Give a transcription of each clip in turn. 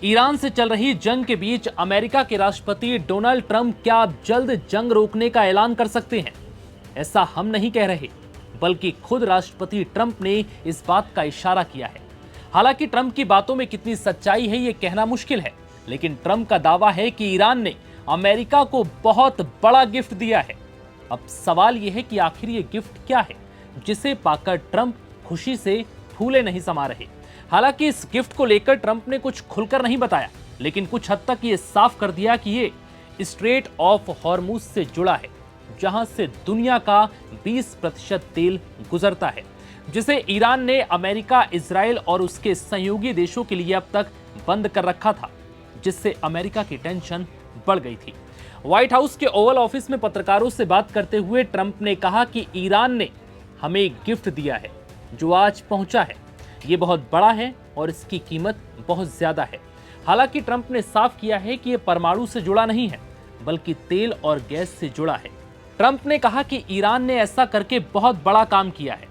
Iran से चल रही जंग के बीच अमेरिका के राष्ट्रपति डोनाल्ड ट्रंप क्या अब जल्द जंग रोकने का ऐलान कर सकते हैं? ऐसा हम नहीं कह रहे, बल्कि खुद राष्ट्रपति ट्रंप ने इस बात का इशारा किया है। हालांकि ट्रंप की बातों में कितनी सच्चाई है ये कहना मुश्किल है, लेकिन ट्रंप का दावा है कि ईरान ने अमेरिका को बहुत बड़ा गिफ्ट दिया है। अब सवाल यह है कि आखिर ये गिफ्ट क्या है जिसे पाकर ट्रंप खुशी से फूले नहीं समा रहे। हालांकि इस गिफ्ट को लेकर ट्रंप ने कुछ खुलकर नहीं बताया, लेकिन कुछ हद तक ये साफ कर दिया कि ये स्ट्रेट ऑफ हॉर्मुज से जुड़ा है, जहां से दुनिया का 20% तेल गुजरता है, जिसे ईरान ने अमेरिका, इजराइल और उसके सहयोगी देशों के लिए अब तक बंद कर रखा था, जिससे अमेरिका की टेंशन बढ़ गई थी। व्हाइट हाउस के ओवल ऑफिस में पत्रकारों से बात करते हुए ट्रंप ने कहा कि ईरान ने हमें एक गिफ्ट दिया है जो आज पहुंचा है। ये बहुत बड़ा है और इसकी कीमत बहुत ज्यादा है। हालांकि ट्रंप ने साफ किया है कि यह परमाणु से जुड़ा नहीं है, बल्कि तेल और गैस से जुड़ा है। ट्रंप ने कहा कि ईरान ने ऐसा करके बहुत बड़ा काम किया है।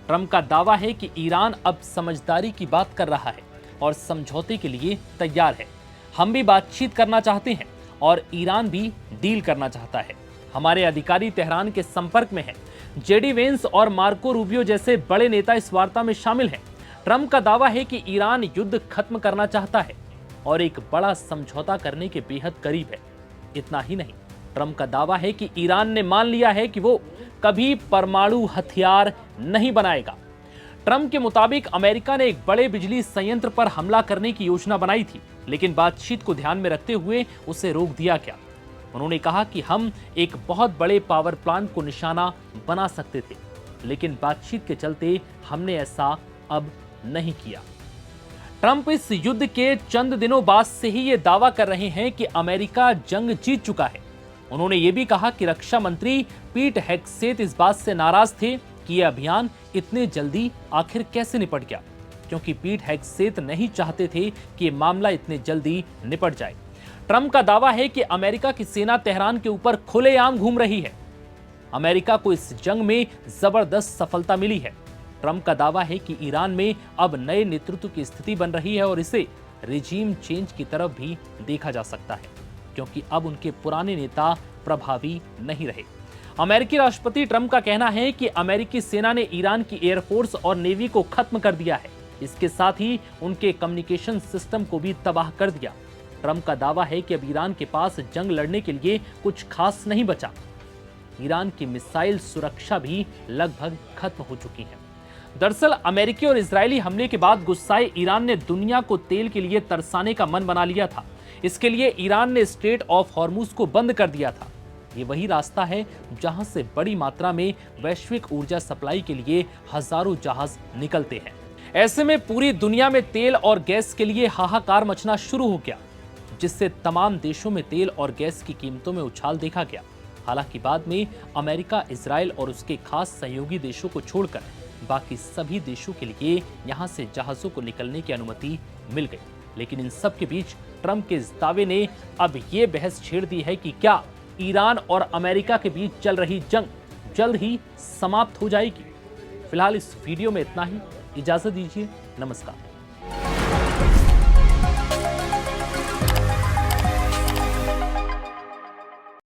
ट्रंप का दावा है कि ईरान अब समझदारी की बात कर रहा है और समझौते के लिए तैयार है। हम भी बातचीत करना चाहते हैं और ईरान भी डील करना चाहता है। हमारे अधिकारी तेहरान के संपर्क में हैं। जेडी वेंस और मार्को रूबियो जैसे बड़े नेता इस वार्ता में शामिल हैं। ट्रंप का दावा है कि ईरान युद्ध खत्म करना चाहता है और एक बड़ा समझौता करने के बेहद करीब है। इतना ही नहीं, ट्रंप का दावा है कि ईरान ने मान लिया है कि वो कभी परमाणु हथियार नहीं बनाएगा। ट्रंप के मुताबिक अमेरिका ने एक बड़े बिजली संयंत्र पर हमला करने की योजना बनाई थी, लेकिन बातचीत को ध्यान में रखते हुए उसे रोक दिया गया। उन्होंने कहा कि हम एक बहुत बड़े पावर प्लांट को निशाना बना सकते थे, लेकिन बातचीत के चलते हमने ऐसा अब नहीं किया। ट्रंप इस युद्ध के चंद दिनों बाद से ही ये दावा कर रहे हैं कि अमेरिका जंग जीत चुका है। उन्होंने ये भी कहा कि रक्षा मंत्री पीट हेग्सेथ इस बात से नाराज थे कि यह अभियान इतने जल्दी आखिर कैसे निपट गया, क्योंकि पीट हेग्सेथ नहीं चाहते थे कि यह मामला इतने जल्दी निपट जाए। ट्रंप का दावा है कि अमेरिका की सेना तेहरान के ऊपर खुलेआम घूम रही है। अमेरिका को इस जंग में जबरदस्त सफलता मिली है। ट्रंप का दावा है कि ईरान में अब नए नेतृत्व की स्थिति बन रही है और इसे रिजीम चेंज की तरफ भी देखा जा सकता है, क्योंकि अब उनके पुराने नेता प्रभावी नहीं रहे। अमेरिकी राष्ट्रपति ट्रंप का कहना है कि अमेरिकी सेना ने ईरान की एयरफोर्स और नेवी को खत्म कर दिया है। इसके साथ ही उनके कम्युनिकेशन सिस्टम को भी तबाह कर दिया। ट्रंप का दावा है कि अब ईरान के पास जंग लड़ने के लिए कुछ खास नहीं बचा। ईरान की मिसाइल सुरक्षा भी लगभग खत्म हो चुकी है। दरअसल अमेरिकी और इजरायली हमले के बाद गुस्साए ईरान ने दुनिया को तेल के लिए तरसाने का मन बना लिया था। इसके लिए ईरान ने स्ट्रेट ऑफ हॉर्मुज को बंद कर दिया था। ये वही रास्ता है जहां से बड़ी मात्रा में वैश्विक ऊर्जा सप्लाई के लिए हजारों जहाज निकलते हैं। ऐसे में पूरी दुनिया में तेल और गैस के लिए हाहाकार मचना शुरू हो गया, जिससे तमाम देशों में तेल और गैस की कीमतों में उछाल देखा गया। हालांकि बाद में अमेरिका, इजराइल और उसके खास सहयोगी देशों को छोड़कर बाकी सभी देशों के लिए यहां से जहाजों को निकलने की अनुमति मिल गई। लेकिन इन सब के बीच ट्रंप के इस दावे ने अब ये बहस छेड़ दी है कि क्या ईरान और अमेरिका के बीच चल रही जंग जल्द ही समाप्त हो जाएगी। फिलहाल इस वीडियो में इतना ही। इजाजत दीजिए। नमस्कार।